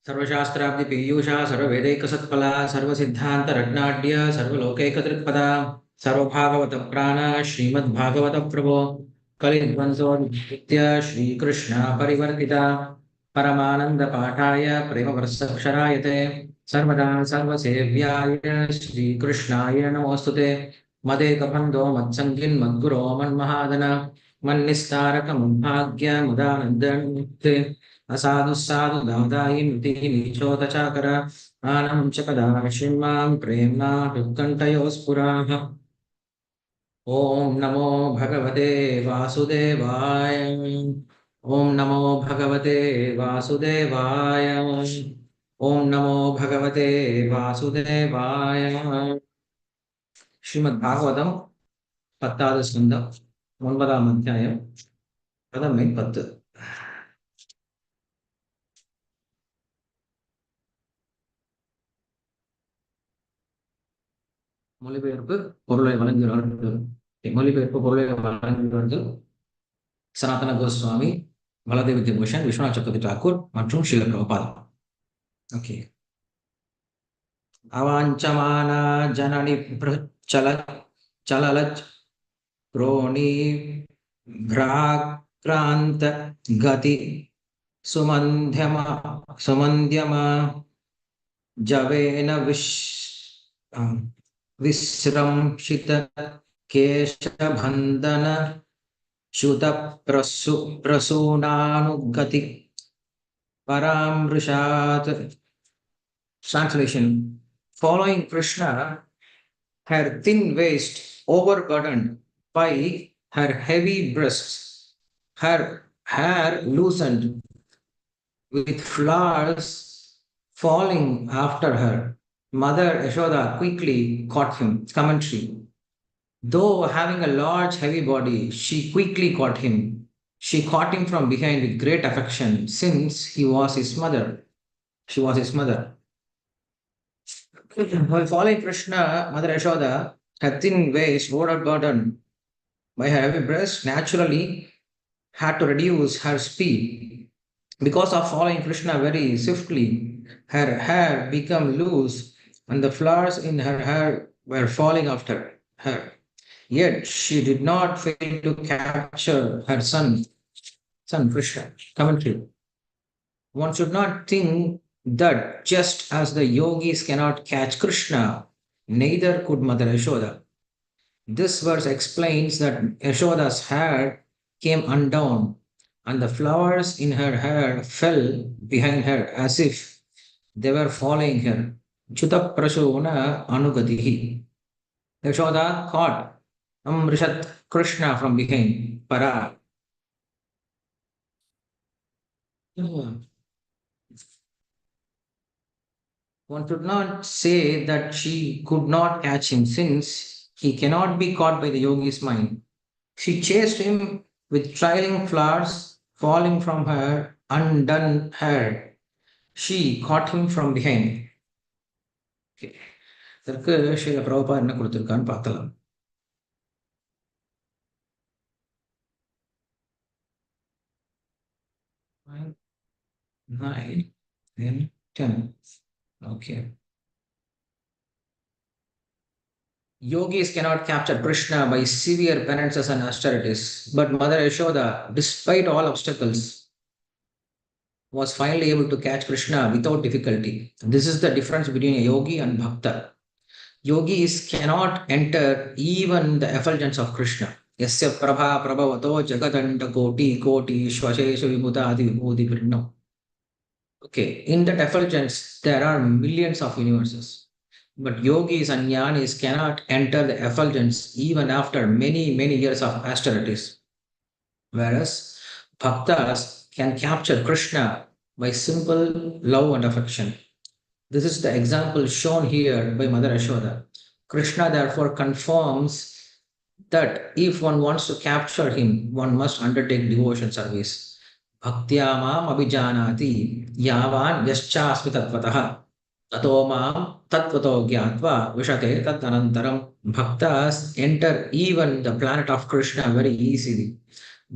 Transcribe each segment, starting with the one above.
सर्वशास्त्राब्धि पीयूषा सर्ववेदैकसत्फला सर्वसिद्धान्तरत्नाढ्य सर्वलोकैकदृक्पदा सर्वभागवतप्राण श्रीमद्भागवतप्रभो कलिध्वंसोद्भृत्य श्रीकृष्ण परिवर्तिता परमानन्दपाठाय प्रेमवर्षक्षराय ते सर्वदा सर्वसेव्याय श्रीकृष्णाय नमोऽस्तुते मदेकबन्धो मत्सङ्गिन्मद्गुरो मन्महादन मन्निस्तारकमुद्भाग्य मुदानन्दन्मुक्ते असाधु साधु दादायि नीचोदचाकर आनं च कदा श्रीमां प्रेम्णा हृत्कण्ठयोस्फुराः। ॐ नमो भगवते वासुदेवाय। ॐ नमो भगवते वासुदेवाय। ॐ नमो भगवते वासुदेवाय। श्रीमद्भागवतं 10வது ஸ்கந்தம் 9ஆம் அத்தியாயம் பதமை 10. மொழிபெயர்ப்பு பொருளை வழங்குகிறார்கள். மொழிபெயர்ப்பு பொருளை வழங்குகிறார்கள் சனாதன கோஸ்வாமி, பலதேவ் வித்யாபூஷன், விஸ்வநாத் சக்கரவர்த்தி டாக்கூர் மற்றும் ஸ்ரீல பிரபுபாதா. ஓகே. அவாஞ்சமானா ஜனனி சலலச் ப்ரோணி ப்ராக்ராந்த கதி சுமந்தியமா ஜவேன विश्रंसित केशबंधन च्युत प्रसूनानुगति paramrishat. Translation: Following Krishna, her thin waist overburdened by her heavy breasts, her hair loosened with flowers falling after her, Mother Yashoda quickly caught him. Commentary: Though having a large, heavy body, she quickly caught him. She caught him from behind with great affection, since he was his mother. She was his mother. While following Krishna, Mother Yashoda, her thin waist, overburdened by her heavy breast, naturally had to reduce her speed. Because of following Krishna very swiftly, her hair became loose and the flowers in her hair were falling after her. Yet she did not fail to capture her son Krishna. Commentary: One should not think that just as the yogis cannot catch Krishna, neither could Mother Yashoda. This verse explains that Yashoda's hair came undone and the flowers in her hair fell behind her as if they were following her. Chuta prasuna anugatihi. Yashoda caught Amrishat Krishna from behind. Para. One should not say that she could not catch him, since he cannot be caught by the yogi's mind. She chased him with trailing flowers falling from her undone hair. She caught him from behind. இதற்கு ஸ்ரீல பிரபுபா என்ன கொடுத்திருக்கான்னு பார்க்கலாம். Nine, then 10. Okay. Yogis cannot capture Krishna by severe penances and austerities, but Mother Yashoda, despite all obstacles, was finally able to catch Krishna without difficulty. This is the difference between a yogi and bhakta. Yogis cannot enter even the effulgence of Krishna. Yasya prabha prabhavato jagadanta koti koti shvashesha vibhuta adi vibhuti prinno. Okay, in that effulgence there are millions of universes. But yogis and jnanis cannot enter the effulgence even after many years of austerities. Whereas bhaktas can capture Krishna by simple love and affection. This is the example shown here by Mother Yashoda. Krishna therefore confirms that if one wants to capture him, one must undertake devotion service. Bhaktya mam abhijanati yavan yaschasmi tatvatah tato mam tatvato gyatva vishate tat anantaram. Bhaktas enter even the planet of Krishna very easily.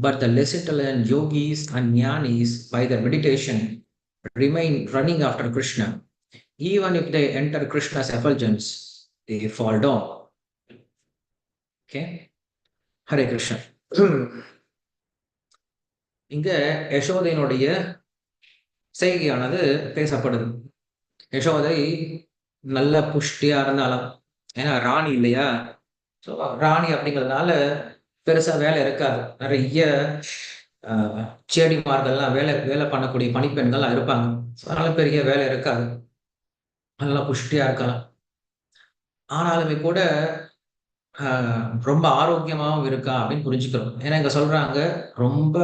But the less intelligent yogis and jnanis, by their meditation, remain running after Krishna. Even if they enter Krishna's effulgence, they fall down. Okay? Hare Krishna. இங்க யசோதையினுடைய செய்கையானது பேசப்படுது. யசோதை நல்ல புஷ்டியா இருந்தாலும், ஏன்னா ராணி இல்லையா? So ராணி அப்படிங்கிறதுனால பெருசா வேலை இருக்காது. நிறைய சேடிமார்கள்லாம் வேலை வேலை பண்ணக்கூடிய பணிப்பெண்கள்லாம் இருப்பாங்க. ஸோ அதனால பெரிய வேலை இருக்காது. நல்லா புஷ்டியா இருக்கலாம். ஆனாலுமே கூட ரொம்ப ஆரோக்கியமாவும் இருக்கா அப்படின்னு புரிஞ்சுக்கிறோம். ஏன்னா இங்க சொல்றாங்க, ரொம்ப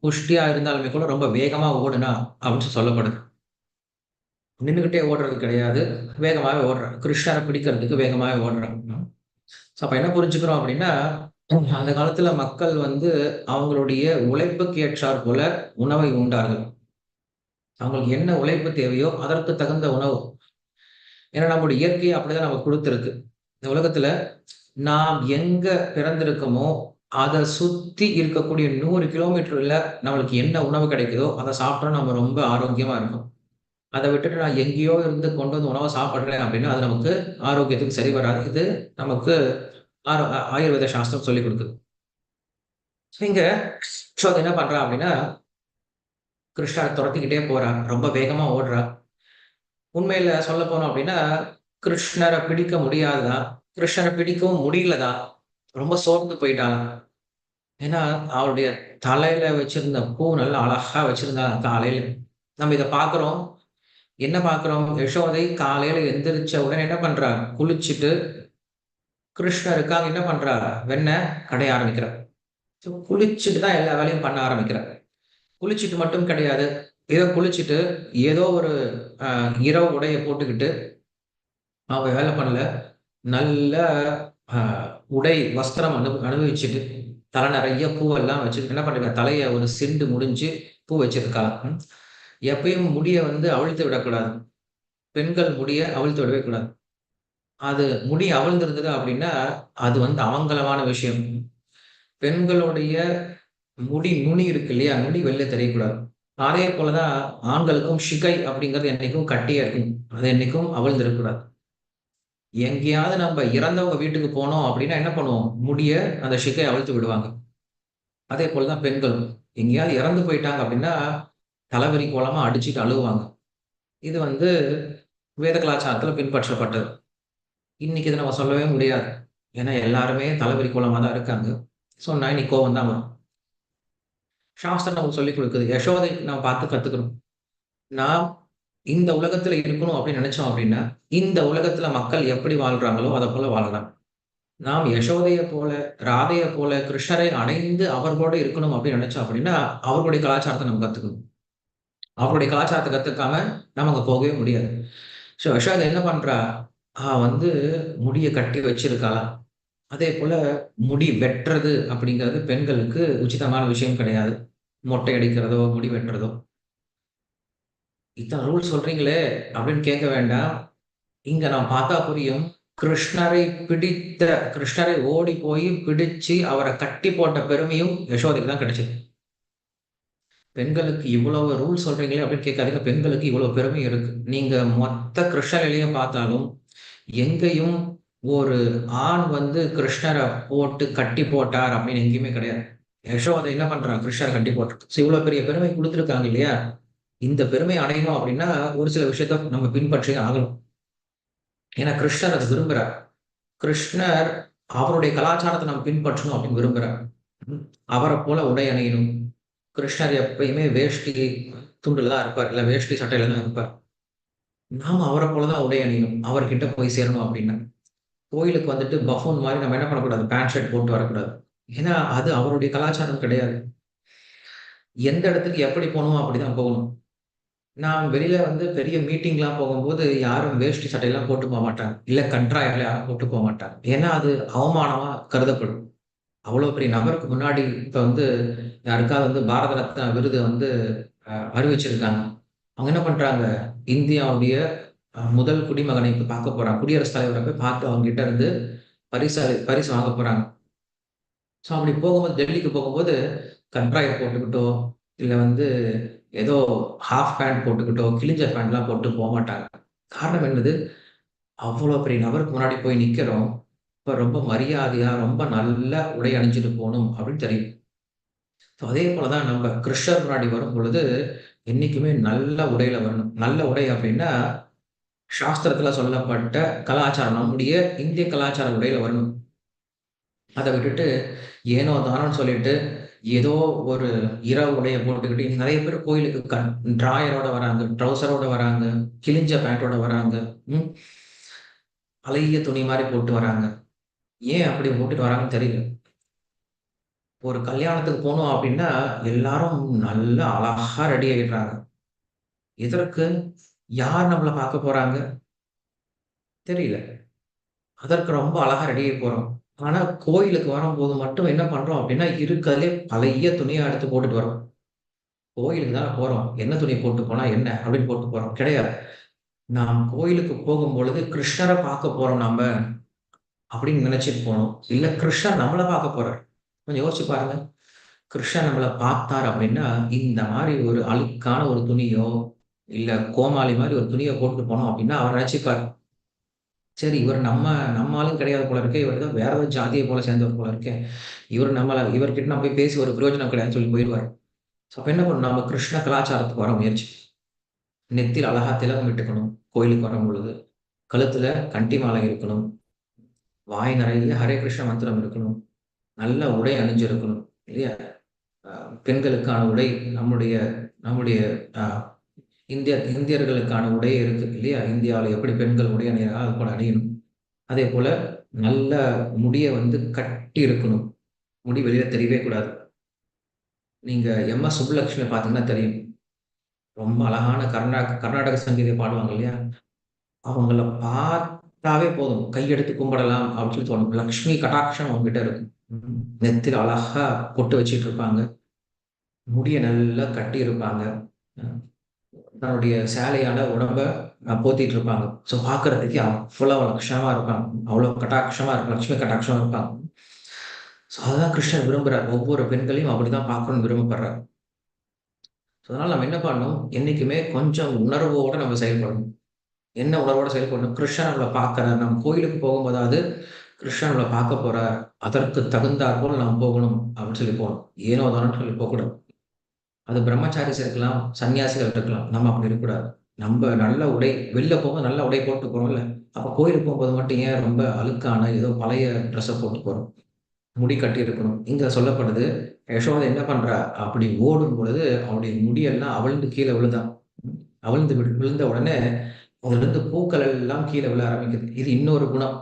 புஷ்டியா இருந்தாலுமே கூட ரொம்ப வேகமா ஓடுனா அப்படின்னு சொல்லப்படுது. நின்னுகிட்டே ஓடுறது கிடையாது. வேகமாவே ஓடுறாங்க. கிருஷ்ணரை பிடிக்கிறதுக்கு வேகமாவே ஓடுறாங்க. ஸோ அப்ப என்ன புரிஞ்சுக்கிறோம் அப்படின்னா, அந்த காலத்துல மக்கள் வந்து அவங்களுடைய உழைப்புக்கு ஏற்றார் போல உணவை உண்டார்கள். அவங்களுக்கு என்ன உழைப்பு தேவையோ அதற்கு தகுந்த உணவு. ஏன்னா நம்முடைய இயற்கையை அப்படிதான் நமக்கு குடுத்திருக்கு. இந்த உலகத்துல நாம் எங்க பிறந்திருக்கோமோ, அத சுத்தி இருக்கக்கூடிய 100 கிலோமீட்டர்ல நம்மளுக்கு என்ன உணவு கிடைக்குதோ, அத சாப்பிட்டா நம்ம ரொம்ப ஆரோக்கியமா இருப்போம். அத விட்டுட்டு நான் எங்கேயோ இருந்து கொண்டு வந்து உணவ சாப்பிடுறேன் அப்படின்னா, அது நமக்கு ஆரோக்கியத்துக்கு சரி வராது. இது நமக்கு ஆயுர்வேத சாஸ்திரம் சொல்லிக் குடுக்குது. ஸோ இங்க யசோதை என்ன பண்றா அப்படின்னா, கிருஷ்ணர தொரத்திக்கிட்டே போறா. ரொம்ப வேகமா ஓடுறா. உண்மையில சொல்லப்போனோம் அப்படின்னா, கிருஷ்ணர பிடிக்க முடியாதுதான். கிருஷ்ணர பிடிக்கவும் முடியல தான். ரொம்ப சோர்ந்து போயிட்டா. ஏன்னா, அவளுடைய தலையில வச்சிருந்த பூ நல்லா அழகா வச்சிருந்தா காலையில. நம்ம இத பார்க்கிறோம். என்ன பார்க்கிறோம்? யசோதை காலையில எந்திரிச்ச உடனே என்ன பண்றா? குளிச்சுட்டு கிருஷ்ணருக்காக என்ன பண்றா? வெண்ணெய் கடைய ஆரம்பிக்கிறா. ஸோ குளிச்சுட்டு தான் எல்லா வேலையும் பண்ண ஆரம்பிக்கிறா. குளிச்சுட்டு மட்டும் கிடையாது. ஏதோ குளிச்சுட்டு ஏதோ ஒரு அ இரவு உடைய போட்டுக்கிட்டு அவ வேலை பண்ணல. நல்ல அ உடை, வஸ்திரம் அனுபவிச்சுட்டு, தலை நெறைய பூவெல்லாம் வச்சுட்டு என்ன பண்ணிருக்கா? தலைய ஒரு சிண்டு முடிஞ்சு பூ வச்சிருக்கா. எப்பயும் முடிய வந்து அவிழ்த்து விடக்கூடாது. பெண்கள் முடிய அவிழ்த்து விடவே கூடாது. அது முடி அவிழ்ந்திருந்தது அப்படின்னா, அது வந்து அமங்கலமான விஷயம். பெண்களுடைய முடி நுனி இருக்கு இல்லையா? நுனி வெளில தெரியக்கூடாது. அதே போல தான் ஆண்களுக்கும் சிகை அப்படிங்கிறது என்னைக்கும் கட்டியே இருக்கணும். அது என்னைக்கும் அவிழ்ந்திருக்கக்கூடாது. எங்கேயாவது நம்ம இறந்தவங்க வீட்டுக்கு போனோம் அப்படின்னா என்ன பண்ணுவோம்? முடிய அந்த சிகைய அவிழ்த்து விடுவாங்க. அதே போல தான் பெண்களும். எங்கேயாவது இறந்து போயிட்டாங்க அப்படின்னா, தலைவிரி கோலமா அடிச்சுட்டு அழுவாங்க. இது வந்து வேத கலாச்சாரத்துல பின்பற்றப்பட்டது. இன்னைக்கு இத நம்ம சொல்லவே முடியாது. ஏன்னா எல்லாருமே தலைவிரி கோலமா தான் இருக்காங்க. சொன்னா இன்னைக்கு கோவம் தான் வரும். சாஸ்திரம் நமக்கு சொல்லிக் குடுக்குது. யசோதை நம்ம பார்த்து கத்துக்கணும். நாம் இந்த உலகத்துல இருக்கணும் அப்படின்னு நினைச்சோம் அப்படின்னா, இந்த உலகத்துல மக்கள் எப்படி வாழ்றாங்களோ, அத போல வாழலாம். நாம் யசோதைய போல, ராதைய போல கிருஷ்ணரை அடைந்து அவர்களோட இருக்கணும் அப்படின்னு நினைச்சோம் அப்படின்னா, அவர்களுடைய கலாச்சாரத்த நம்ம கத்துக்கணும். அவருடைய கலாச்சாரத்த கத்துக்காம நம்ம அங்க போகவே முடியாது. ஸோ யசோதை என்ன பண்றா? வந்து முடிய கட்டி வச்சிருக்காளாம். அதேபோல முடி வெட்டுறது அப்படிங்கிறது பெண்களுக்கு உச்சிதமான விஷயம் கிடையாது. மொட்டை அடிக்கிறதோ, முடி வெட்டுறதோ. இத்தன ரூல்ஸ் சொல்றீங்களே அப்படின்னு கேட்க வேண்டாம். இங்க நான் பார்த்தா புரியும். கிருஷ்ணரை பிடித்த கிருஷ்ணரை ஓடி போய் பிடிச்சு அவர கட்டி போட்ட பெருமையும் யசோதைக்கு தான் கிடைச்சது. பெண்களுக்கு இவ்வளவு ரூல் சொல்றீங்களே அப்படின்னு கேட்காதீங்க. பெண்களுக்கு இவ்வளவு பெருமை இருக்கு. நீங்க மொத்த கிருஷ்ண லீலைய பார்த்தாலும், எங்கேயும் ஒரு ஆண் வந்து கிருஷ்ணர போட்டு கட்டி போட்டார் அப்படின்னு எங்கேயுமே கிடையாது. யசோதை என்ன பண்றா? கிருஷ்ணர கட்டி போட்டுருக்கு. ஸோ இவ்வளவு பெரிய பெருமை குடுத்துருக்காங்க இல்லையா? இந்த பெருமை அடையணும் அப்படின்னா, ஒரு சில விஷயத்த நம்ம பின்பற்றியே ஆகணும். ஏன்னா கிருஷ்ணர் அத விரும்புறார். கிருஷ்ணர் அவருடைய கலாச்சாரத்த நம்ம பின்பற்றணும் அப்படின்னு விரும்புறார். ம். அவரைப் போல உடை அணியணும். கிருஷ்ணர் எப்பயுமே வேஷ்டி, துண்டுல தான் இருப்பார். இல்ல வேஷ்டி சட்டையில தான் இருப்பார். நாம அவரைப் போல தான் உடை அணியணும். அவர்கிட்ட போய் சேரணும் அப்படின்னா. கோயிலுக்கு வந்துட்டு பஃபூன் மாரி நம்ம என்ன பண்ணக்கூடாது? பேண்ட் ஷர்ட் போட்டு வரக்கூடாது. ஏன்னா அது அவருடைய கலாச்சாரம் கிடையாது. எந்த இடத்துக்கு எப்படி போணுமோ அப்படிதான் போகணும். நான் வெளியில வந்து பெரிய மீட்டிங்லாம் போகும்போது யாரும் வேஷ்டி சட்டைலாம் போட்டு போமாட்டாங்க. இல்ல கண்ட்ராயர்ல யாரும் போட்டு போமாட்டாங்க. ஏன்னா அது அவமானமா கருதப்படும். அவ்வளோ பெரிய நபருக்கு முன்னாடி இப்ப வந்து யாருக்காவது வந்து பாரத ரத்னா விருது வந்து அறிவிச்சிருக்காங்க. அவங்க என்ன பண்றாங்க? இந்தியாவுடைய முதல் குடிமகனை இப்ப பார்க்க போறாங்க. குடியரசுத் தலைவர போய் பார்த்து அவங்க கிட்ட இருந்து பரிசு வாங்க போறாங்க. ஸோ அப்படி போகும்போது டெல்லிக்கு போகும்போது கண்ட்ராயர் போட்டுக்கிட்டோ, இல்ல வந்து ஏதோ ஹாஃப் பேண்ட் போட்டுக்கிட்டோ, கிழிஞ்ச பேண்ட்லாம் போட்டு போமாட்டாங்க. காரணம் என்னது? அவ்வளோ பெரிய நபருக்கு முன்னாடி போய் நிக்கிறோம். இப்ப ரொம்ப மரியாதையா, ரொம்ப நல்ல உடை அணிஞ்சுட்டு போணும் அப்படின்னு தெரியும். ஸோ அதே போல தான் நம்ம கிருஷ்ணர் முன்னாடி வரும்பொழுது, என்னைக்குமே நல்ல உடையில வரணும். நல்ல உடை அப்படின்னா, சாஸ்திரத்துல சொல்லப்பட்ட கலாச்சாரம், நம்முடைய இந்திய கலாச்சார உடையில வரணும். அத விட்டுட்டு, ஏனோ தானோன்னு சொல்லிட்டு, ஏதோ ஒரு இரவு உடைய போட்டுக்கிட்டு இன்னைக்கு நெறைய பேர் கோயிலுக்கு ட்ராயரோட வராங்க, ட்ரவுசரோட வராங்க, கிழிஞ்ச பேண்டோட வராங்க. ம். பழைய துணி மாரி போட்டு வராங்க. ஏன் அப்படி போட்டுட்டு வராங்கன்னு தெரியல. ஒரு கல்யாணத்துக்கு போனோம் அப்படின்னா, எல்லாரும் நல்லா அழகா ரெடி ஆயிடுறாங்க. எதற்கு? யார் நம்மள பார்க்க போறாங்க? தெரியல. அதற்கு ரொம்ப அழகா ரெடி ஆயி போறோம். ஆனா, கோயிலுக்கு வரும்போது மட்டும் என்ன பண்றோம் அப்படின்னா, இருக்கறதுலயே பழைய துணியா எடுத்து போட்டுட்டு வரோம். கோயிலுக்கு தான போறோம். என்ன துணி போட்டு போனா என்ன? அப்படின்னு போட்டு போறோம். கிடையாது. நாம் கோயிலுக்கு போகும்பொழுது கிருஷ்ணர பார்க்க போறோம் நம்ப, அப்படின்னு நினைச்சுட்டு போணும். இல்ல கிருஷ்ணர் நம்மள பார்க்க போறார். கொஞ்சம் யோசிச்சு பாருங்க. கிருஷ்ணர் நம்மள பார்த்தார் அப்படின்னா, இந்த மாரி ஒரு அழுக்கான ஒரு துணியோ, இல்ல கோமாளி மாரி ஒரு துணிய போட்டுட்டு போனோம் அப்படின்னா, அவர் நினைச்சுப்பார். சரி இவர் நம்ம ஆளும் கிடையாது போல இருக்கே. இவர் ஏதோ வேற ஏதோ ஜாதிய போல சேர்ந்தவர் போல இருக்கே. இவர்கிட்ட நம்ம போய் பேசி ஒரு பிரயோஜனம் கிடையாதுன்னு சொல்லி போயிருவாரு. ஸோ அப்ப என்ன பண்ணணும்? நம்ம கிருஷ்ண கலாச்சாரத்துக்கு வர முயற்சி. நெத்தியில அழகா திலகம் இட்டுக்கணும். கோயிலுக்கு வரும்பொழுது. கழுத்துல கண்டி மாலை இருக்கணும். வாய் நிறைய ஹரே கிருஷ்ண மந்திரம் இருக்கணும். நல்ல உடை அணிஞ்சிருக்கணும். இல்லையா? அ பெண்களுக்கான உடை நம்முடைய நம்முடைய அ இந்தியர்களுக்கான உடை இருக்கு இல்லையா? இந்தியாவுல எப்படி பெண்கள் உடை அணியிறாங்களோ, அது போல அணியணும். அதேபோல நல்ல முடிய வந்து கட்டி இருக்கணும். முடி வெளியில தெரியவே கூடாது. நீங்க எம்.எஸ். சுப்புலட்சுமிய பார்த்தீங்கன்னா தெரியும். ரொம்ப அழகான கர்நாடக சங்கீதம் பாடுவாங்க இல்லையா? அவங்கள பார்த்தாவே போதும். கையெடுத்து கும்பிடலாம் அப்படின்னு சொல்லி தோணும். லக்ஷ்மி கடாட்சம் அவங்ககிட்ட இருக்கும். நெத்தில அழகா பொட்டு வச்சுட்டு இருப்பாங்க. முடிய நல்லா கட்டியிருப்பாங்க. அ தன்னுடைய சேலையால உடம்ப போத்திட்டு இருப்பாங்க. ஸோ பார்க்கறதுக்கே அவ்வளவு லட்சணமா இருப்பாங்க. அவ்வளவு கட்டாட்சமா இருக்கும். லட்சுமி கட்டாட்சமா இருப்பாங்க. ஸோ அததான் கிருஷ்ணர் விரும்புறார். ஒவ்வொரு பெண்களையும் அப்படிதான் பார்க்கணும்னு விரும்பப்படுறார். ஸோ அதனால நம்ம என்ன பண்ணணும்? என்னைக்குமே கொஞ்சம் உணர்வோட நம்ம செயல்படணும். என்ன உணர்வோட செயல்படணும்? கிருஷ்ணர் நம்மள பார்க்கிறார். நம்ம கோயிலுக்கு போகும்போதாவது, கிருஷ்ணர் நம்மள பார்க்க போறார். அதற்கு தகுந்தாற் போல நாம் போகணும் அப்படின்னு சொல்லி போணும். ஏனோ தானோன்னு சொல்லி போகக்கூடாது. அது பிரம்மச்சாரிஸ் இருக்கலாம், சன்னியாசிகள் இருக்கலாம். நம்ம அப்படி இருக்கக்கூடாது. நம்ப நல்ல உடை வெளில போகும்போது நல்ல உடை போட்டு போறோம்ல. அப்ப கோயிலுக்கு போகும்போது மட்டும் ஏன் ரொம்ப அழுக்கான ஏதோ பழைய ட்ரெஸ்ஸ போட்டு போறோம்? முடி கட்டியிருக்கணும். இங்க சொல்லப்படுது, யசோதை என்ன பண்றா? அப்படி ஓடும் பொழுது அவளுடைய முடியெல்லாம் அவிழ்ந்து கீழ விழுதாம். அவிழ்ந்து விழுந்த உடனே அதிலிருந்து பூக்கள் எல்லாம் கீழ விழ ஆரம்பிக்குது. இது இன்னொரு குணம்.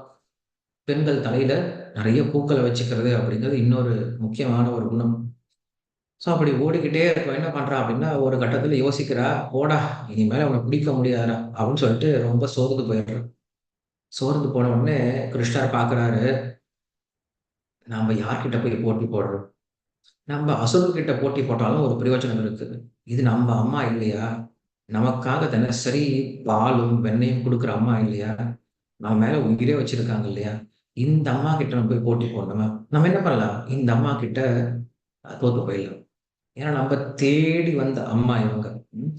பெண்கள் தலையில நெறைய பூக்கள வச்சுக்கிறது அப்படிங்கிறது இன்னொரு முக்கியமான ஒரு குணம். ஸோ அப்படி ஓடிக்கிட்டே இருக்கா. என்ன பண்றா அப்படின்னா, ஒரு கட்டத்தில யோசிக்கிறா, "போடா! இனிமேல உன்ன பிடிக்க முடியாதுடா" அப்படின்னு சொல்லிட்டு ரொம்ப சோர்ந்து போயிடுறா. சோர்ந்து போன உடனே கிருஷ்ணர் பார்க்குறாரு, "நாம யார்கிட்ட போய் போட்டி போடுறோம்? நம்ம அசுரர்கிட்ட போட்டி போட்டாலும் ஒரு பிரயோஜனம் இருக்குது. இது நம்ம அம்மா இல்லையா? நமக்காக தினசரி பாலும், வெண்ணெயும் குடுக்குற அம்மா இல்லையா? நம்ம மேல உயிரே வச்சிருக்காங்க இல்லையா? இந்த அம்மா கிட்ட நம்ம போய் போட்டி போடணுமா? நம்ம என்ன பண்ணலாம்? இந்த அம்மா கிட்ட தோத்து போயிடலாம். ஏன்னா நம்ம தேடி வந்த அம்மா இவங்க. ம்.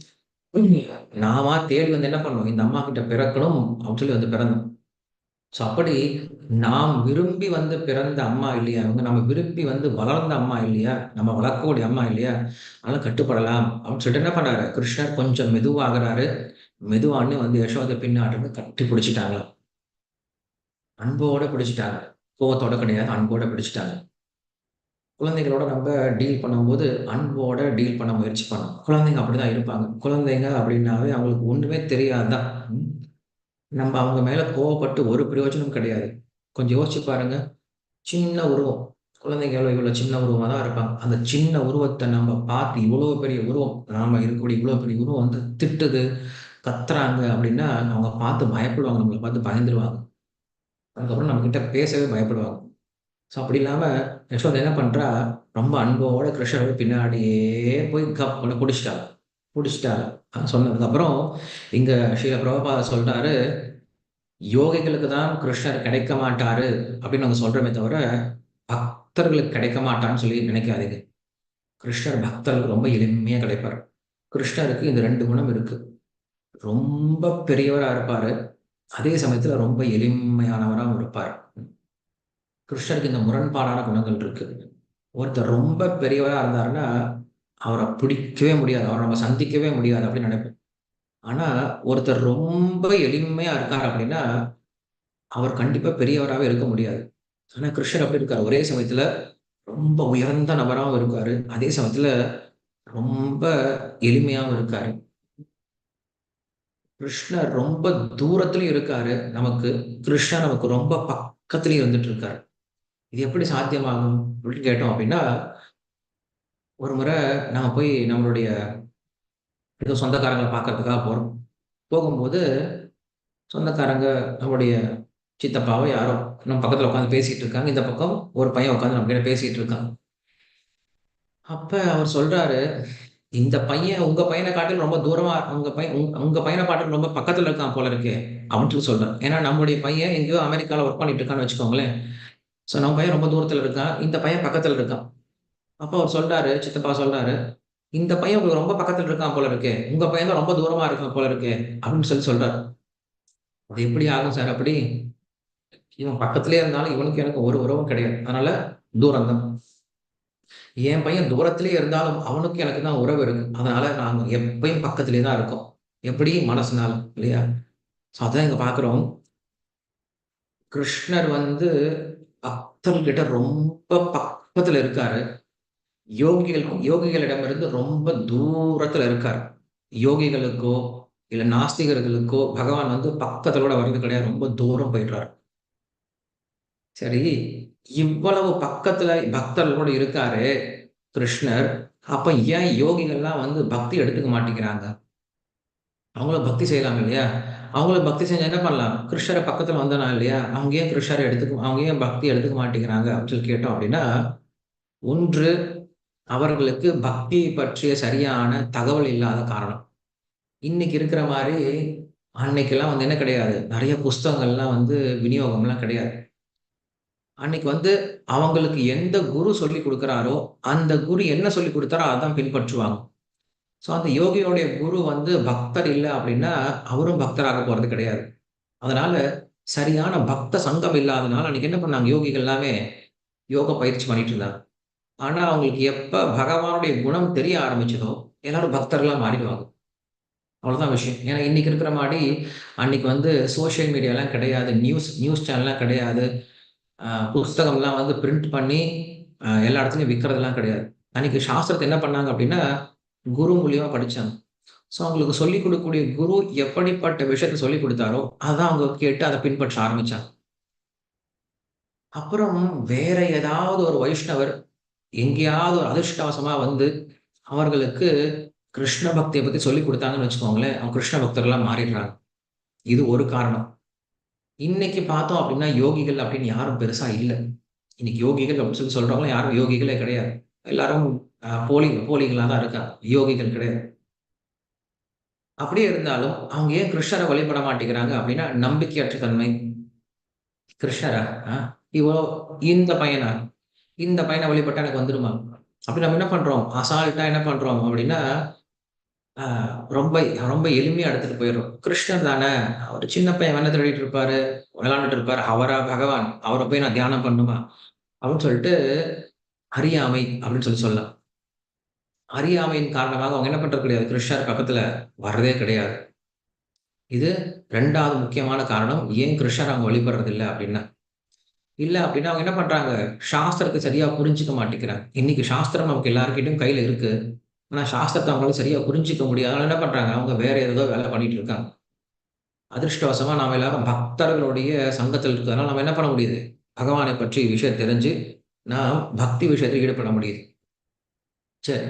நாமா தேடி வந்து என்ன பண்ணோம்? இந்த அம்மா கிட்ட பிறக்கணும் அப்படின்னு சொல்லி வந்து பிறந்தோம். ஸோ அப்படி நாம் விரும்பி வந்து பிறந்த அம்மா இல்லையா இவங்க? நம்ம விரும்பி வந்து வளர்ந்த அம்மா இல்லையா? நம்ம வளர்க்கக்கூடிய அம்மா இல்லையா? அதனால கட்டுப்படலாம் அப்படின்னு சொல்லிட்டு என்ன பண்றாரு? கிருஷ்ணர் கொஞ்சம் மெதுவாகுறாரு. மெதுவான்னு வந்து யசோத பின்னாடி இருந்து கட்டி பிடிச்சுட்டாங்களாம். அன்போட பிடிச்சுட்டாங்க. கோவத்தோட கிடையாது. அன்போட பிடிச்சுட்டாங்க. குழந்தைகளோட நம்ம டீல் பண்ணும்போது, அன்போட டீல் பண்ண முயற்சி பண்ணணும். குழந்தைங்க அப்படிதான் இருப்பாங்க. குழந்தைங்க அப்படின்னாவே அவங்களுக்கு ஒண்ணுமே தெரியாது தான். ம். நம்ம அவங்க மேல கோவப்பட்டு ஒரு பிரயோஜனமும் கிடையாது. கொஞ்சம் யோசிச்சு பாருங்க. சின்ன உருவம். குழந்தைங்க இவ்வளவு சின்ன உருவமா தான் இருப்பாங்க. அந்த சின்ன உருவத்த நம்ம பார்த்து இவ்வளோ பெரிய உருவம், நாம இருக்கக்கூடிய இவ்வளோ பெரிய உருவம் வந்து திட்டுது, கத்துறாங்க அப்படின்னா, அவங்க பார்த்து பயப்படுவாங்க. நம்மள பார்த்து பயந்துருவாங்க. அதுக்கப்புறம் நம்மகிட்ட பேசவே பயப்படுவாங்க. ஸோ அப்படி இல்லாம யசோதா என்ன பண்றா, ரொம்ப அன்போட கிருஷ்ணரோட பின்னாடியே போய் கப்புன்னு புடிச்சுட்டாங்க. புடிச்சுட்டாங்க. சொன்னதுக்கப்புறம் இங்க ஸ்ரீல பிரபுபாதா சொல்றாரு, யோகிகளுக்கு தான் கிருஷ்ணர் கிடைக்க மாட்டாரு அப்படின்னு நாங்க சொல்றோமே தவிர, பக்தர்களுக்கு கிடைக்க மாட்டான்னு சொல்லி நினைக்காதீங்க. கிருஷ்ணர் பக்தர்களுக்கு ரொம்ப எளிமையா கிடைப்பார். கிருஷ்ணருக்கு இந்த 2 குணம் இருக்கு. ரொம்ப பெரியவரா இருப்பாரு. அதே சமயத்துல ரொம்ப எளிமையானவராவும் இருப்பாரு. கிருஷ்ணருக்கு இந்த முரண்பாடான குணங்கள் இருக்கு. ஒருத்தர் ரொம்ப பெரியவரா இருந்தாருன்னா, அவர பிடிக்கவே முடியாது. அவர நம்ம சந்திக்கவே முடியாது அப்படின்னு நெனைப்போம். ஆனா, ஒருத்தர் ரொம்ப எளிமையா இருக்காரு அப்படின்னா, அவர் கண்டிப்பா பெரியவராவே இருக்க முடியாது. ஆனா, கிருஷ்ணர் அப்படி இருக்காரு. ஒரே சமயத்துல ரொம்ப உயர்ந்த நபராவும் இருக்காரு. அதே சமயத்துல ரொம்ப எளிமையாவும் இருக்காரு. கிருஷ்ணர் ரொம்ப தூரத்திலயும் இருக்காரு நமக்கு. கிருஷ்ணர் நமக்கு ரொம்ப பக்கத்திலயும் இருந்துட்டு இருக்காரு. இது எப்படி சாத்தியமாகும்? அப்படின்னு கேட்டோம் அப்படின்னா, ஒரு முறை நாம போய் நம்மளுடைய ஏதோ சொந்தக்காரங்கள பார்க்கறதுக்காக போறோம். போகும்போது சொந்தக்காரங்க நம்முடைய சித்தப்பாவோ யாரோ நம்ம பக்கத்துல உட்கார்ந்து பேசிட்டு இருக்காங்க. இந்த பக்கம் ஒரு பையன் உட்கார்ந்து நம்ம கிட்ட பேசிட்டு இருக்கான். அப்ப அவர் சொல்றாரு, "இந்த பையன் உங்க பையன காட்டிலும் ரொம்ப தூரமா உங்க பையன் உங்க பையன காட்டிலும் ரொம்ப பக்கத்துல இருக்கான் போல இருக்கே!" அப்படின்னு சொல்லி சொல்றாரு. ஏன்னா நம்முடைய பையன் எங்கேயோ அமெரிக்கால வொர்க் பண்ணிட்டு இருக்கான்னு வச்சுக்கோங்களேன். ஸோ நம்ம பையன் ரொம்ப தூரத்துல இருக்கான். இந்த பையன் பக்கத்துல இருக்கான். அப்ப அவர் சொல்றாரு, சித்தப்பா சொல்றாரு, "இந்த பையன் உங்களுக்கு ரொம்ப பக்கத்துல இருக்கான் போல இருக்கே! உங்க பையன் தான் ரொம்ப தூரமா இருக்கான் போல இருக்கே!" அப்படின்னு சொல்லி சொல்றாரு. "அது எப்படி ஆகும் சார் அப்படி? இவன் பக்கத்திலேயே இருந்தாலும் இவனுக்கும் எனக்கும் ஒரு உறவும் கிடையாது. அதனால தூரம் தான். என் பையன் தூரத்திலேயே இருந்தாலும் அவனுக்கும் எனக்கு தான் உறவு இருக்கு. அதனால நாங்க எப்பயும் பக்கத்திலேயே தான் இருக்கோம். எப்படி? மனசுனால. இல்லையா? ஸோ அதான் இங்க பார்க்கிறோம். கிருஷ்ணர் வந்து பக்தர்கிட்ட ரொம்ப பக்கத்துல இருக்காரு. யோகிகளிடமிருந்து ரொம்ப தூரத்துல இருக்காரு. யோகிகளுக்கோ, இல்ல நாஸ்திகர்களுக்கோ பகவான் வந்து பக்கத்துல கூட வர்றது கிடையாது. ரொம்ப தூரம் போயிடுறாரு. சரி, இவ்வளவு பக்கத்துல பக்தர்களோட இருக்காரு கிருஷ்ணர். அப்ப ஏன் யோகிகள்லாம் வந்து பக்தி எடுத்துக்க மாட்டேங்கிறாங்க? அவங்களும் பக்தி செய்யலாம் இல்லையா? அவங்களும் பக்தி செஞ்சா என்ன பண்ணலாம்? கிருஷ்ணர பக்கத்துல வந்தனா இல்லையா? அவங்க ஏன் பக்தி எடுத்துக்க மாட்டேங்கிறாங்க? அப்படின்னு சொல்லி கேட்டோம் அப்படின்னா, ஒன்று அவர்களுக்கு பக்தியை பற்றிய சரியான தகவல் இல்லாத காரணம். இன்னைக்கு இருக்கிற மாரி அன்னைக்கெல்லாம் வந்து என்ன கிடையாது. நெறைய புஸ்தகங்கள்லாம் வந்து விநியோகம்லாம் கிடையாது. அன்னைக்கு வந்து அவங்களுக்கு எந்த குரு சொல்லிக் குடுக்குறாரோ, அந்த குரு என்ன சொல்லிக் குடுத்தாரோ அதான் பின்பற்றுவாங்க. ஸோ அந்த யோகியோடைய குரு வந்து பக்தர் இல்ல அப்டின்னா, அவரும் பக்தராக போறது கிடையாது. அதனால சரியான பக்த சங்கம் இல்லாதனால அன்னைக்கு என்ன பண்ணாங்க யோகிகள் எல்லாமே யோக பயிற்சி பண்ணிட்டு இருந்தாங்க. ஆனா அவங்களுக்கு எப்ப பகவானுடைய குணம் தெரிய ஆரம்பிச்சதோ, எல்லாரும் பக்தர்களா மாறிடுவாங்க. அவ்வளோதான் விஷயம். ஏன்னா இன்னைக்கு இருக்கிற மாரி அன்னைக்கு வந்து சோசியல் மீடியாலாம் கிடையாது. நியூஸ் நியூஸ் சேனல்லாம் கிடையாது. அ புஸ்தகம்லாம் வந்து பிரிண்ட் பண்ணி எல்லா இடத்துலயும் விக்கிறதெல்லாம் கிடையாது. அன்னைக்கு சாஸ்திரத்த என்ன பண்ணாங்க அப்டின்னா, குரு மூலியமா படிச்சாங்க. ஸோ அவங்களுக்கு சொல்லிக் குடுக்கக்கூடிய குரு எப்படிப்பட்ட விஷயத்த சொல்லிக் குடுத்தாரோ, அத அவங்க கேட்டு அத பின்பற்ற ஆரம்பிச்சாங்க. அப்புறம் வேற ஏதாவது ஒரு வைஷ்ணவர் எங்கேயாவது ஒரு அதிர்ஷ்டவசமா வந்து அவர்களுக்கு கிருஷ்ண பக்திய பத்தி சொல்லிக் குடுத்தாங்கன்னு வச்சுக்கோங்களேன், அவங்க கிருஷ்ண பக்தர்களா மாறிடுறாங்க. இது ஒரு காரணம். இன்னைக்கு பார்த்தோம் அப்டின்னா, யோகிகள் அப்டின்னு யாரும் பெருசா இல்ல. இன்னைக்கு யோகிகள் அப்படின்னு சொல்லி சொல்றவங்க யாரும் யோகிகளே கிடையாது. எல்லாரும் போலிகளா தான் இருக்காங்க. யோகிகள் கிடையாது. அப்படியே இருந்தாலும் அவங்க ஏன் கிருஷ்ணர வழிபட மாட்டேங்கிறாங்க அப்படின்னா, நம்பிக்கையற்ற தன்மை. கிருஷ்ணரா? ஆ இவ்வளோ இந்த பையனா? இந்த பையன வழிபட்டா எனக்கு வந்துருமா? அப்படி நம்ம என்ன பண்றோம்? அசால்ட்டா என்ன பண்றோம் அப்படின்னா, அ ரொம்ப ரொம்ப எளிமையா எடுத்துட்டு போயிடுறோம். கிருஷ்ணர் தானே, அவரு சின்ன பையன் என்ன திருடிட்டு இருப்பாரு, விளையாண்டுட்டு இருப்பாரு. அவரா பகவான்? அவர போய் நான் தியானம் பண்ணணுமா? அப்படின்னு சொல்லிட்டு அறியாமை அப்படின்னு சொல்லலாம். அறியாமையின் காரணமாக அவங்க என்ன பண்றது கிடையாது. கிருஷ்ணர் பக்கத்துல வர்றதே கிடையாது. இது 2வது முக்கியமான காரணம். ஏன் கிருஷ்ணர அவங்க வழிபடுறதில்ல அப்டின்னா. இல்ல அப்டின்னா அவங்க என்ன பண்றாங்க, சாஸ்திரத்த சரியா புரிஞ்சுக்க மாட்டேங்கிறாங்க. இன்னைக்கு சாஸ்திரம் நமக்கு எல்லார்கிட்டயும் கையில இருக்கு. ஆனா சாஸ்திரத்த அவங்களால சரியா புரிஞ்சுக்க முடியாது. அதனால என்ன பண்றாங்க, அவங்க வேற ஏதேதோ வேல பண்ணிட்டு இருக்காங்க. அதிர்ஷ்டவசமா நாம எல்லாரும் பக்தர்களுடைய சங்கத்துல இருக்கிறதுனால நம்ம என்ன பண்ண முடியுது, பகவானை பற்றி விஷயம் தெரிஞ்சு, நாம் பக்தி விஷயத்துல ஈடுபட முடியுது. சரி.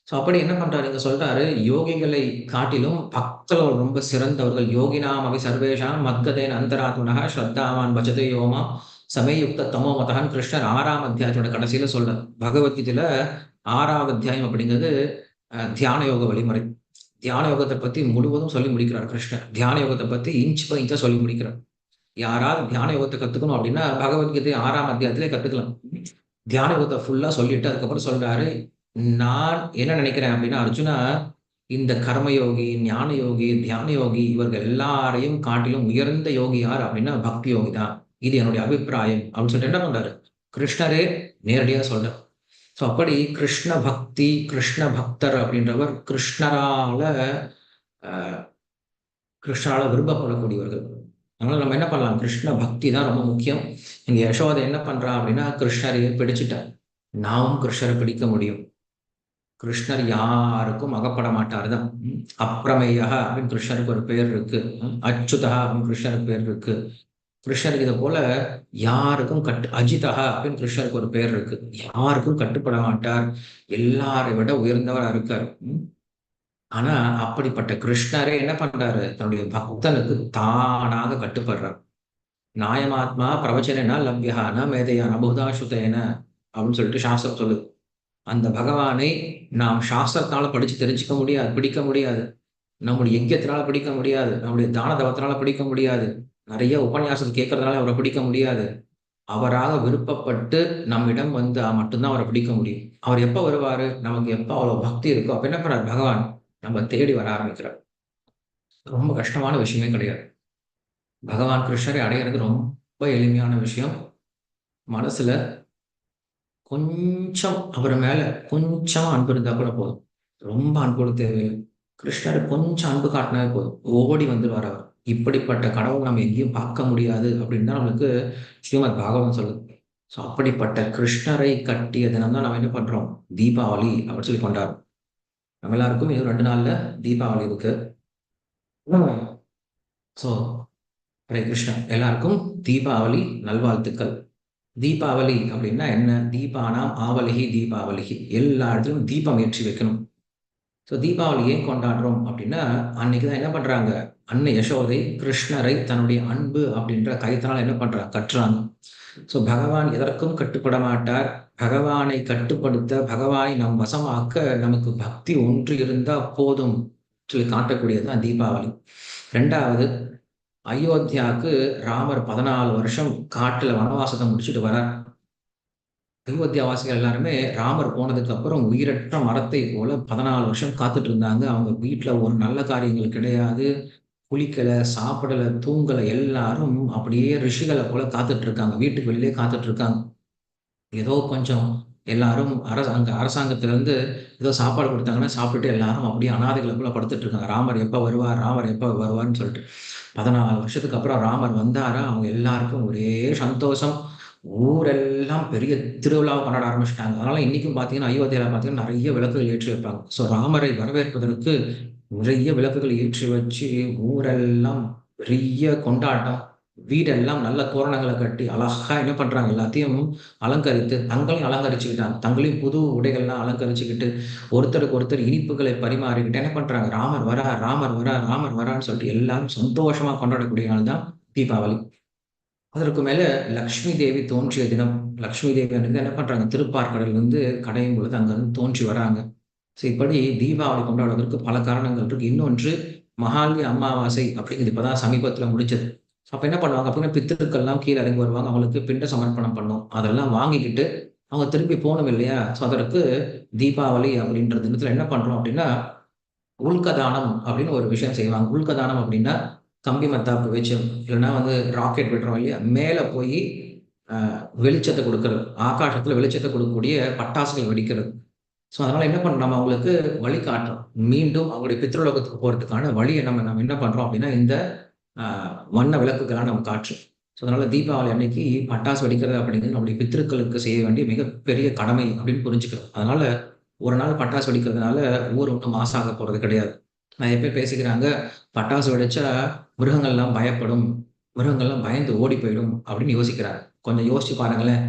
ஸோ அப்படி என்ன பண்றாரு, இங்க சொல்றாரு, யோகிகளை காட்டிலும் பக்தர்கள் ரொம்ப சிறந்தவர்கள். யோகினாம் அபி சர்வேஷாம் மத்கதேன அந்தராத்மனः ஸ்ரத்தாவான் பஜதே யோ மாம் சமயுக்த தமோ மதஹன்னு கிருஷ்ணர் 6ஆம் அத்தியாயத்தோட கடைசியில சொல்றார். பகவத்கீதையில 6வது அத்தியாயம் அப்படிங்கிறது தியான யோக வழிமுறை. தியான யோகத்த பத்தி முழுவதும் சொல்லி முடிக்கிறார் கிருஷ்ணர். தியான யோகத்த பத்தி இன்ச் பை இன்ச்சா சொல்லி முடிக்கிறார். யாராவது தியான யோகத்த கத்துக்கணும் அப்படின்னா, பகவத்கீதை 6ஆம் அத்தியாயத்திலே கத்துக்கலாம். தியான யோகத்த ஃபுல்லா சொல்லிட்டு, அதுக்கப்புறம் சொல்றாரு, நான் என்ன நினைக்கிறேன் அப்படின்னா, அர்ஜுனா இந்த கர்மயோகி, ஞான யோகி, தியான யோகி இவர்கள் எல்லாரையும் காட்டிலும் உயர்ந்த யோகி யார் அப்படின்னா பக்தி யோகி தான். இது என்னுடைய அபிப்பிராயம் அப்படின்னு சொல்லிட்டு என்ன பண்றாரு? கிருஷ்ணரே நேரடியா சொல்றார். ஸோ அப்படி கிருஷ்ண பக்தி, கிருஷ்ண பக்தர் அப்படின்றவர் கிருஷ்ணரால விரும்பப்படக்கூடியவர்கள். அதனால நம்ம என்ன பண்ணலாம்? கிருஷ்ண பக்தி தான் ரொம்ப முக்கியம். இங்க யசோதை என்ன பண்றா அப்படின்னா கிருஷ்ணரையே பிடிச்சிட்டார். நாமும் கிருஷ்ணரை பிடிக்க முடியும். கிருஷ்ணர் யாருக்கும் அகப்பட மாட்டார் தான். அப்பிரமேயா அப்படின்னு கிருஷ்ணருக்கு ஒரு பேர் இருக்கு. அச்சுதா அப்படின்னு கிருஷ்ணருக்கு பேர் இருக்கு. கிருஷ்ணருக்கு இதை போல யாருக்கும் அஜிதா அப்படின்னு கிருஷ்ணருக்கு ஒரு பேர் இருக்கு. யாருக்கும் கட்டுப்பட மாட்டார். எல்லாரை விட உயர்ந்தவரா இருக்கார். ஆனா அப்படிப்பட்ட கிருஷ்ணரே என்ன பண்றாரு? தன்னுடைய பக்தனுக்கு தானாக கட்டுப்படுறார். நாயமாத்மா பிரவச்சனா லப்யா ந மேதையா நபுதா சுதேன அப்படின்னு சொல்லிட்டு சாஸ்திரம் சொல்லுது. அந்த பகவானை நாம் சாஸ்திரத்தால படிச்சு தெரிஞ்சுக்க முடியாது, பிடிக்க முடியாது. நம்முடைய யஜ்யத்தினால பிடிக்க முடியாது. நம்முடைய தான தவத்தினால பிடிக்க முடியாது. நிறைய உபன்யாசத்தை கேட்கறதுனால அவரை பிடிக்க முடியாது. அவராக விருப்பப்பட்டு நம்மிடம் வந்தா மட்டும்தான் அவரை பிடிக்க முடியும். அவர் எப்ப வருவாரு? நமக்கு எப்ப அவ்வளவு பக்தி இருக்கோ அப்ப என்ன பண்றாரு பகவான்? நம்ம தேடி வர ஆரம்பிக்கிறார். ரொம்ப கஷ்டமான விஷயமே கிடையாது. பகவான் கிருஷ்ணரை அடையிறது ரொம்ப எளிமையான விஷயம். மனசுல கொஞ்சம் அவர் மேல கொஞ்சமா அன்பு இருந்தா கூட போதும். ரொம்ப அன்பு கூட தேவையில்லை. கிருஷ்ணர் கொஞ்சம் அன்பு காட்டினாவே போதும். ஓடி வந்துருவார் அவர். இப்படிப்பட்ட கடவுள் நம்ம எங்கேயும் பார்க்க முடியாது அப்படின்னு தான் நம்மளுக்கு ஸ்ரீமத் பாகவதம் சொல்லுது. ஸோ அப்படிப்பட்ட கிருஷ்ணரை கட்டிய தினம் தான் நம்ம என்ன பண்றோம்? தீபாவளி அப்படின்னு சொல்லி கொண்டாடுறோம். நம்ம எல்லாருக்கும் இன்னும் 2 நாள்ல தீபாவளி இருக்கு. ஸோ ஹரே கிருஷ்ணா. எல்லாருக்கும் தீபாவளி நல்வாழ்த்துக்கள். தீபாவளி அப்படின்னா என்ன? தீபானாம் ஆவலிகி தீபாவளிகி. எல்லா இடத்துலயும் தீபம் ஏற்றி வைக்கணும். ஸோ தீபாவளி ஏன் கொண்டாடுறோம் அப்படின்னா, அன்னைக்கு தான் என்ன பண்றாங்க? அன்னை யசோதை கிருஷ்ணரை தன்னுடைய அன்பு அப்படின்ற கயிற்றினால் என்ன பண்றாங்க? கட்டுறாங்க. ஸோ பகவான் எதற்கும் கட்டுப்பட மாட்டார். பகவானை கட்டுப்படுத்த, பகவானை நம் வசமாக்க நமக்கு பக்தி ஒன்று இருந்தா போதும் சொல்லி காட்டக்கூடியது தான் தீபாவளி. 2வது, அயோத்தியாவுக்கு ராமர் 14 வருஷம் காட்டுல வனவாசத்தை முடிச்சுட்டு வரார். அயோத்தியா வாசிகள் எல்லாருமே ராமர் போனதுக்கு அப்புறம் உயிரற்ற மரத்தை போல 14 வருஷம் காத்துட்டு இருந்தாங்க. அவங்க வீட்டுல ஒரு நல்ல காரியங்கள் கிடையாது. குளிக்கல, சாப்பிடல, தூங்கல. எல்லாரும் அப்படியே ரிஷிகளை போல காத்துட்டு இருக்காங்க. வீட்டுக்கு வெளியிலே காத்துட்டு இருக்காங்க. ஏதோ கொஞ்சம் எல்லாரும் அங்க அரசாங்கத்துல இருந்து ஏதோ சாப்பாடு கொடுத்தாங்கன்னா சாப்பிட்டுட்டு எல்லாரும் அப்படியே அனாதைகளை போல படுத்துட்டு இருக்காங்க. ராமர் எப்ப வருவார்? ராமர் எப்ப வருவார்ன்னு சொல்லிட்டு. 14 வருஷத்துக்கு அப்புறம் ராமர் வந்தாரா, அவங்க எல்லாருக்கும் ஒரே சந்தோஷம். ஊரெல்லாம் பெரிய திருவிழாவ கொண்டாட ஆரம்பிச்சுட்டாங்க. அதனால இன்னைக்கும் பார்த்தீங்கன்னா, அயோத்தியால பார்த்தீங்கன்னா நெறைய விளக்குகள் ஏற்றி வைப்பாங்க. ஸோ ராமரை வரவேற்பதற்கு நிறைய விளக்குகள் ஏற்றி வச்சு ஊரெல்லாம் பெரிய கொண்டாட்டம். வீடெல்லாம் நல்ல தோரணங்கள கட்டி அழகா என்ன பண்றாங்க? எல்லாத்தையும் அலங்கரித்து, தங்களையும் அலங்கரிச்சுக்கிட்டாங்க. தங்களையும் புது உடைகள்லாம் அலங்கரிச்சுக்கிட்டு, ஒருத்தருக்கு ஒருத்தர் இனிப்புகளை பரிமாறிக்கிட்டு என்ன பண்றாங்க? ராமர் வரார், ராமர் வரார், ராமர் வரார்ன்னு சொல்லிட்டு எல்லாரும் சந்தோஷமா கொண்டாடக்கூடிய நாள் தான் தீபாவளி. அதற்கு மேல லக்ஷ்மி தேவி தோன்றிய தினம். லக்ஷ்மி தேவி அன்னைக்கு என்ன பண்றாங்க? திருப்பார்கடலிருந்து கடையும் பொழுது அங்கிருந்து தோன்றி வராங்க. ஸோ இப்படி தீபாவளி கொண்டாடுவதற்கு பல காரணங்கள் இருக்கு. இன்னொன்று மகாலய அமாவாசை அப்படிங்கிறது இப்பதான் சமீபத்துல முடிஞ்சது. அப்ப என்ன பண்ணுவாங்க அப்படின்னா, பித்திருக்கள்லாம் கீழ இறங்கி வருவாங்க. அவங்களுக்கு பிண்ட சமர்ப்பணம் பண்ணணும். அதெல்லாம் வாங்கிக்கிட்டு அவங்க திருப்பி போணும் இல்லையா? ஸோ அதற்கு தீபாவளி அப்படின்ற தினத்துல என்ன பண்றோம் அப்படின்னா, உல்கதானம் அப்படின்னு ஒரு விஷயம் செய்வாங்க. உல்கதானம் அப்படின்னா, கம்பி மத்தாப்பு வச்சு இல்லைன்னா வந்து ராக்கெட் விடுறோம் இல்லையா? மேல போய் அ வெளிச்சத்த குடுக்குறது. ஆகாசத்துல வெளிச்சத்த குடுக்கக்கூடிய பட்டாசுகள் வெடிக்கிறது. ஸோ அதனால என்ன பண்றோம்? நம்ம அவங்களுக்கு வழி காட்டுறோம். மீண்டும் அவங்களுடைய பித்ருலோகத்துக்கு போறதுக்கான வழிய நம்ம நம்ம என்ன பண்றோம் அப்படின்னா, இந்த அ வண்ண விளக்குகளா நம்ம காட்டுறோம். ஸோ அதனால தீபாவளி அன்னைக்கு பட்டாசு வெடிக்கிறது அப்படிங்கிறது நம்முடைய பித்ருக்களுக்கு செய்ய வேண்டிய மிகப்பெரிய கடமை அப்படின்னு புரிஞ்சுக்கிறோம். அதனால ஒரு நாள் பட்டாசு வெடிக்கிறதுனால ஊர் ஒண்ணும் மாசாக போறது கிடையாது. நெறைய பேர் பேசிக்கிறாங்க, பட்டாசு வெடிச்சா மிருகங்கள்லாம் பயப்படும். மிருகங்கள்லாம் பயந்து ஓடி போயிடும் அப்படின்னு யோசிக்கிறாங்க. கொஞ்சம் யோசிச்சு பாருங்களேன்.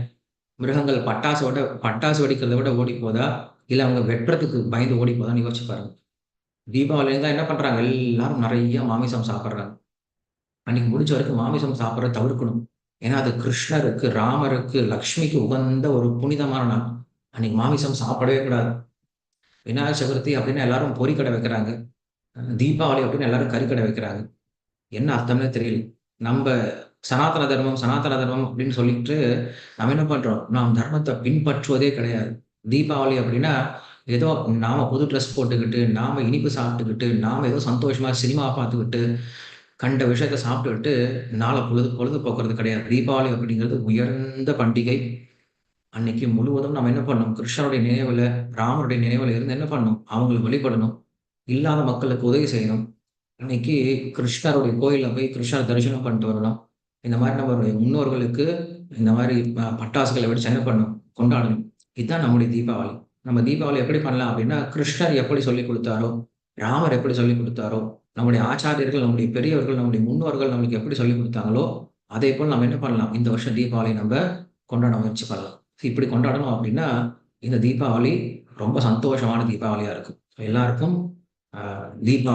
மிருகங்கள் பட்டாசு வெடிக்கிறத விட ஓடி போதா? இல்ல அவங்க வெட்டுறதுக்கு பயந்து ஓடி போதான்னு யோசிச்சு பாருங்க. தீபாவளில தான் என்ன பண்றாங்க? எல்லாரும் நெறைய மாமிசம் சாப்பிடுறாங்க. அன்னைக்கு முடிஞ்ச வரைக்கும் மாமிசம் சாப்பிடுறத தவிர்க்கணும். ஏன்னா, அது கிருஷ்ணருக்கு, ராமருக்கு, லக்ஷ்மிக்கு உகந்த ஒரு புனிதமான நாள். அன்னைக்கு மாமிசம் சாப்பிடவே கூடாது. விநாயகர் சதுர்த்தி அப்டின்னா எல்லாரும் பொறி கடை வைக்கிறாங்க. தீபாவளி அப்டின்னு எல்லாரும் கறிக்கடை வைக்கிறாங்க. என்ன அர்த்தம்னே தெரியல. நம்ப சனாதன தர்மம் அப்டின்னு சொல்லிட்டு நம்ம என்ன பண்றோம்? நாம் தர்மத்த பின்பற்றுவதே கிடையாது. தீபாவளி அப்டின்னா ஏதோ நாம புது ட்ரெஸ் போட்டுக்கிட்டு, நாம இனிப்பு சாப்பிட்டுக்கிட்டு, நாம ஏதோ சந்தோஷமா சினிமா பார்த்துக்கிட்டு, கண்ட விஷயத்த சாப்பிட்டுக்கிட்டு நாள பொழுது பொழுது போக்குறது கிடையாது. தீபாவளி அப்படிங்கிறது உயர்ந்த பண்டிகை. அன்னைக்கு முழுவதும் நம்ம என்ன பண்ணணும்? கிருஷ்ணருடைய நினைவுல, ராமருடைய நினைவுல இருந்து என்ன பண்ணணும்? அவங்களுக்கு வழிபடணும். இல்லாத மக்களுக்கு உதவி செய்யணும். அன்னைக்கு கிருஷ்ணருடைய கோயில்ல போய் கிருஷ்ணர தரிசனம் பண்ணிட்டு வரணும். இந்த மாரி நம்மளுடைய முன்னோர்களுக்கு இந்த மாரி பட்டாசுகள வெடிச்சு என்ன பண்ணணும்? கொண்டாடணும். இதுதான் நம்முடைய தீபாவளி. நம்ம தீபாவளி எப்படி பண்ணலாம் அப்படின்னா, கிருஷ்ணர் எப்படி சொல்லிக் குடுத்தாரோ, ராமர் எப்படி சொல்லிக் குடுத்தாரோ, நம்முடைய ஆச்சாரியர்கள், நம்முடைய பெரியவர்கள், நம்முடைய முன்னோர்கள் நம்மளுக்கு எப்படி சொல்லிக் குடுத்தாங்களோ, அதேபோல நம்ம என்ன பண்ணலாம்? இந்த வருஷம் தீபாவளி நம்ப கொண்டாட முயற்சி பண்ணலாம். இப்படி கொண்டாடணும் அப்படின்னா, இந்த தீபாவளி ரொம்ப சந்தோஷமான தீபாவளியா இருக்கும். எல்லாருக்கும் தீபா